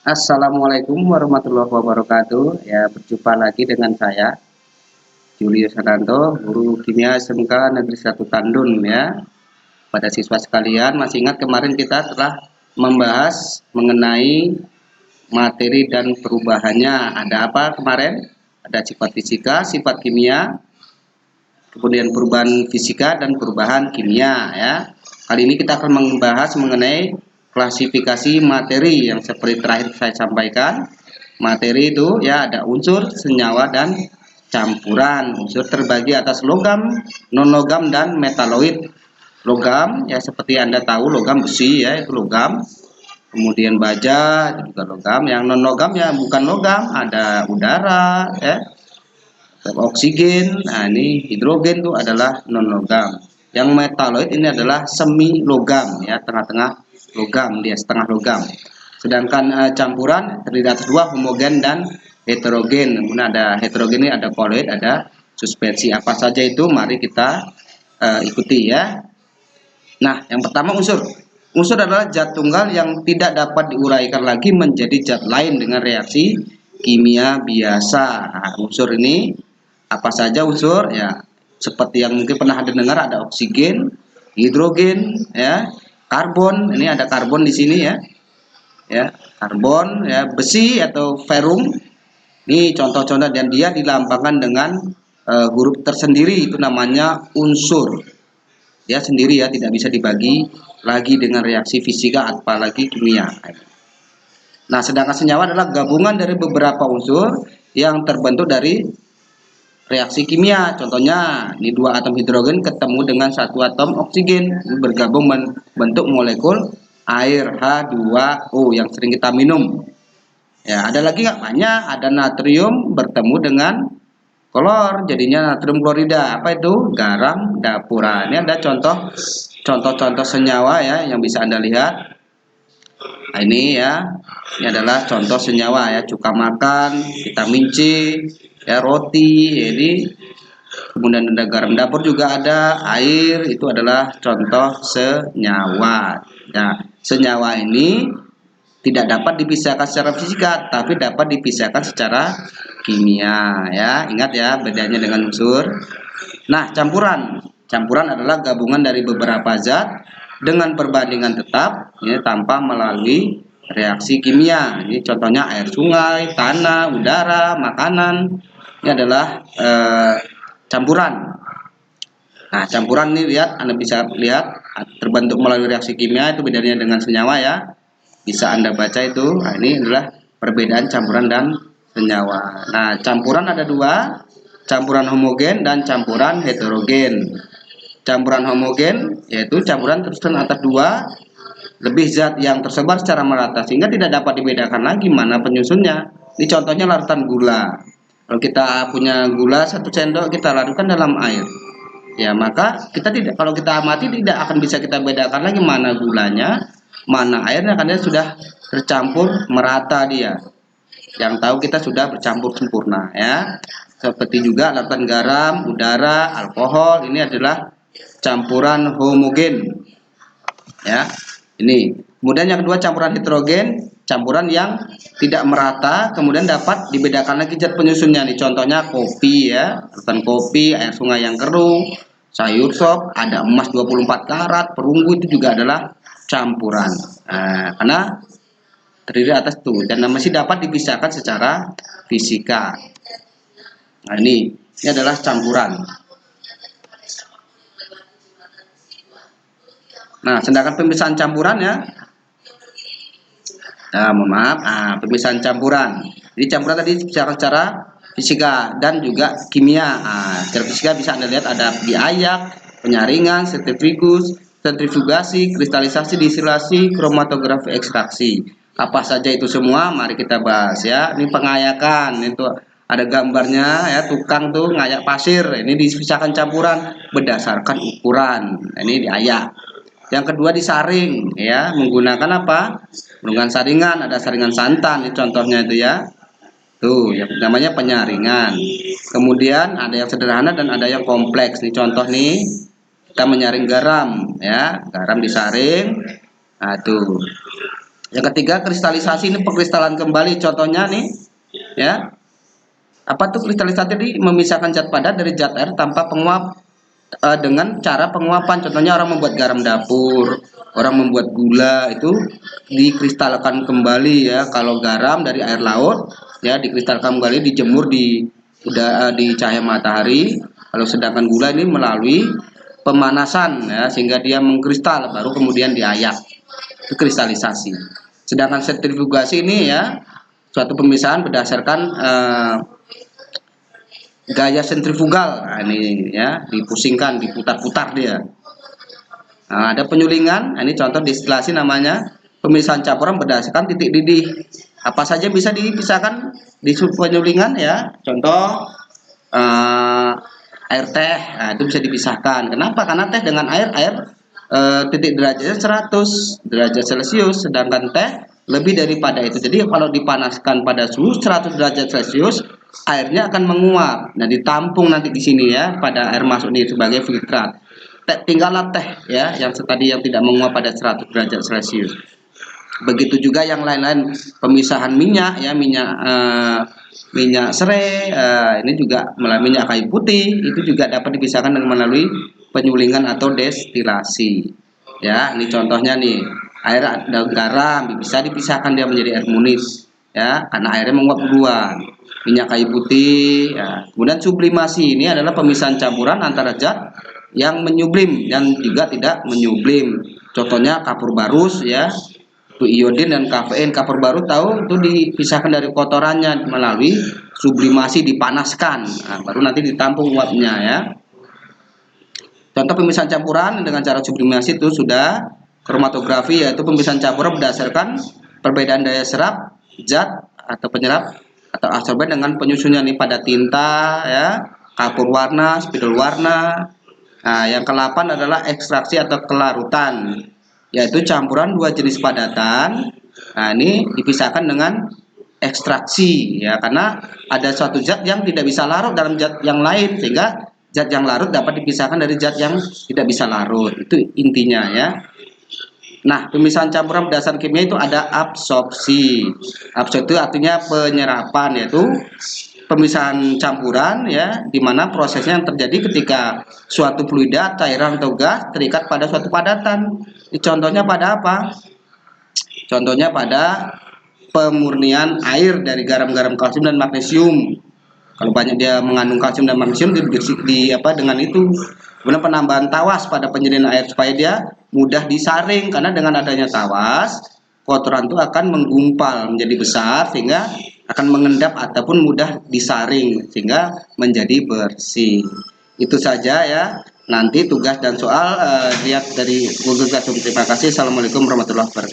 Assalamualaikum warahmatullahi wabarakatuh. Ya, berjumpa lagi dengan saya, Julius Hananto, guru kimia SMK Negeri 1 Tandun ya. Pada siswa sekalian, masih ingat kemarin kita telah membahas mengenai materi dan perubahannya. Ada apa kemarin? Ada sifat fisika, sifat kimia, kemudian perubahan fisika dan perubahan kimia ya. Kali ini kita akan membahas mengenai klasifikasi materi yang seperti terakhir saya sampaikan. Materi itu ya ada unsur, senyawa dan campuran. Unsur terbagi atas logam, non-logam dan metaloid. Logam ya seperti Anda tahu logam besi ya itu logam. Kemudian baja itu juga logam. Yang non-logam ya bukan logam, ada udara ya, oksigen. Nah, ini hidrogen itu adalah non logam. Yang metaloid ini adalah semi logam ya, tengah-tengah logam, dia setengah logam. Sedangkan campuran terdiri atas dua, homogen dan heterogen. Kemudian ada heterogen ini ada koloid, ada suspensi. Apa saja itu mari kita ikuti ya. Nah, yang pertama unsur. Unsur adalah zat tunggal yang tidak dapat diuraikan lagi menjadi zat lain dengan reaksi kimia biasa. Nah, unsur ini apa saja unsur ya? Seperti yang mungkin pernah dengar ada oksigen, hidrogen, ya, karbon. Ini ada karbon di sini ya, ya, karbon, ya, besi atau ferrum. Ini contoh-contoh dan dia dilambangkan dengan huruf tersendiri itu namanya unsur. Ya sendiri ya, tidak bisa dibagi lagi dengan reaksi fisika apalagi kimia. Nah, sedangkan senyawa adalah gabungan dari beberapa unsur yang terbentuk dari reaksi kimia. Contohnya, ini dua atom hidrogen ketemu dengan satu atom oksigen, bergabung membentuk molekul air H2O yang sering kita minum. Ya, ada lagi nggak? Banyak. Ada natrium bertemu dengan klor, jadinya natrium klorida. Apa itu? Garam dapur. Ini ada contoh-contoh senyawa ya yang bisa Anda lihat. Nah, ini ya, ini adalah contoh senyawa ya, cuka makan, vitamin C, ya roti, jadi kemudian ada garam dapur juga ada, air itu adalah contoh senyawa. Nah, senyawa ini tidak dapat dipisahkan secara fisika, tapi dapat dipisahkan secara kimia ya. Ingat ya bedanya dengan unsur. Nah, campuran. Campuran adalah gabungan dari beberapa zat dengan perbandingan tetap ya, tanpa melalui reaksi kimia. Ini contohnya air sungai, tanah, udara, makanan. Ini adalah campuran. Nah, campuran ini lihat, Anda bisa lihat terbentuk melalui reaksi kimia itu bedanya dengan senyawa ya. Bisa Anda baca itu. Nah, ini adalah perbedaan campuran dan senyawa. Nah, campuran ada dua, campuran homogen dan campuran heterogen. Campuran homogen yaitu campuran tersusun atas dua lebih zat yang tersebar secara merata sehingga tidak dapat dibedakan lagi mana penyusunnya. Ini contohnya larutan gula. Kalau kita punya gula 1 sendok kita larutkan dalam air. Ya, maka kita tidak, kalau kita amati tidak akan bisa kita bedakan lagi mana gulanya, mana airnya karena sudah tercampur merata dia. Yang tahu kita sudah bercampur sempurna ya. Seperti juga larutan garam, udara, alkohol ini adalah campuran homogen ya. Ini. Kemudian yang kedua campuran heterogen, campuran yang tidak merata, kemudian dapat dibedakan lagi zat penyusunnya nih. Contohnya kopi ya, larutan kopi, air sungai yang keruh, sayur sop, ada emas 24 karat, perunggu itu juga adalah campuran. Nah, karena terdiri atas itu dan masih dapat dipisahkan secara fisika. Nah, ini adalah campuran. Nah, sedangkan pemisahan campuran ya. Nah, mohon maaf. Nah, pemisahan campuran. Jadi campuran tadi secara fisika dan juga kimia. Nah, secara fisika bisa Anda lihat ada diayak, penyaringan, sentrifugasi, kristalisasi, distilasi, kromatografi, ekstraksi. Apa saja itu semua? Mari kita bahas ya. Ini pengayakan, itu ada gambarnya ya, tukang tuh ngayak pasir. Ini dipisahkan campuran berdasarkan ukuran. Ini diayak. Yang kedua disaring ya, menggunakan apa? Menggunakan saringan, ada saringan santan, ini contohnya itu ya. Tuh, yang namanya penyaringan. Kemudian ada yang sederhana dan ada yang kompleks. Nih contoh nih, kita menyaring garam ya, garam disaring. Nah, tuh. Yang ketiga, kristalisasi, ini pengkristalan kembali. Contohnya nih, ya. Apa tuh kristalisasi? Tadi memisahkan zat padat dari zat air tanpa penguap, dengan cara penguapan. Contohnya orang membuat garam dapur, orang membuat gula, itu dikristalkan kembali ya. Kalau garam dari air laut ya dikristalkan kembali, dijemur di di cahaya matahari. Kalau sedangkan gula ini melalui pemanasan ya, sehingga dia mengkristal baru kemudian diayak. Itu kristalisasi. Sedangkan sentrifugasi ini ya suatu pemisahan berdasarkan gaya sentrifugal. Nah, ini ya dipusingkan, diputar-putar dia. Nah, ada penyulingan. Nah, ini contoh distilasi namanya pemisahan campuran berdasarkan titik didih. Apa saja bisa dipisahkan di penyulingan ya. Contoh air teh, nah, itu bisa dipisahkan. Kenapa? Karena teh dengan air titik derajatnya 100 derajat Celcius, sedangkan teh lebih daripada itu. Jadi kalau dipanaskan pada suhu 100 derajat Celcius, airnya akan menguap. Nah, ditampung nanti di sini ya pada air masuk ini sebagai filtrat. Tinggallah teh ya yang tadi yang tidak menguap pada 100 derajat Celcius. Begitu juga yang lain-lain, pemisahan minyak ya, minyak serai, ini juga melalui minyak kayu putih, itu juga dapat dipisahkan dengan melalui penyulingan atau destilasi. Ya, ini contohnya nih, air dan garam bisa dipisahkan dia menjadi air munis ya, karena airnya menguap duluan. Minyak kayu putih, ya. Kemudian sublimasi ini adalah pemisahan campuran antara zat yang menyublim dan juga tidak menyublim. Contohnya kapur barus ya, itu iodin dan kafein. Kapur baru tahu itu dipisahkan dari kotorannya melalui sublimasi, dipanaskan, nah, baru nanti ditampung uapnya ya. Contoh pemisahan campuran dengan cara sublimasi itu sudah kromatografi, yaitu pemisahan campuran berdasarkan perbedaan daya serap zat atau penyerap atau absorben dengan penyusunnya nih pada tinta ya, kapur warna, spidol warna. Nah, yang ke-8 adalah ekstraksi atau kelarutan, yaitu campuran dua jenis padatan. Nah, ini dipisahkan dengan ekstraksi ya, karena ada suatu zat yang tidak bisa larut dalam zat yang lain, sehingga zat yang larut dapat dipisahkan dari zat yang tidak bisa larut. Itu intinya ya. Nah, pemisahan campuran berdasarkan kimia itu ada absorpsi. Absorpsi itu artinya penyerapan, yaitu pemisahan campuran ya, di mana prosesnya yang terjadi ketika suatu fluida, cairan atau gas terikat pada suatu padatan. Contohnya pada apa? Contohnya pada pemurnian air dari garam-garam kalsium dan magnesium. Kalau banyak dia mengandung kalsium dan magnesium dengan itu. Kemudian penambahan tawas pada penyediaan air supaya dia mudah disaring, karena dengan adanya tawas kotoran itu akan menggumpal menjadi besar sehingga akan mengendap ataupun mudah disaring sehingga menjadi bersih. Itu saja ya. Nanti tugas dan soal lihat dari Google Classroom. Terima kasih. Assalamualaikum warahmatullahi wabarakatuh.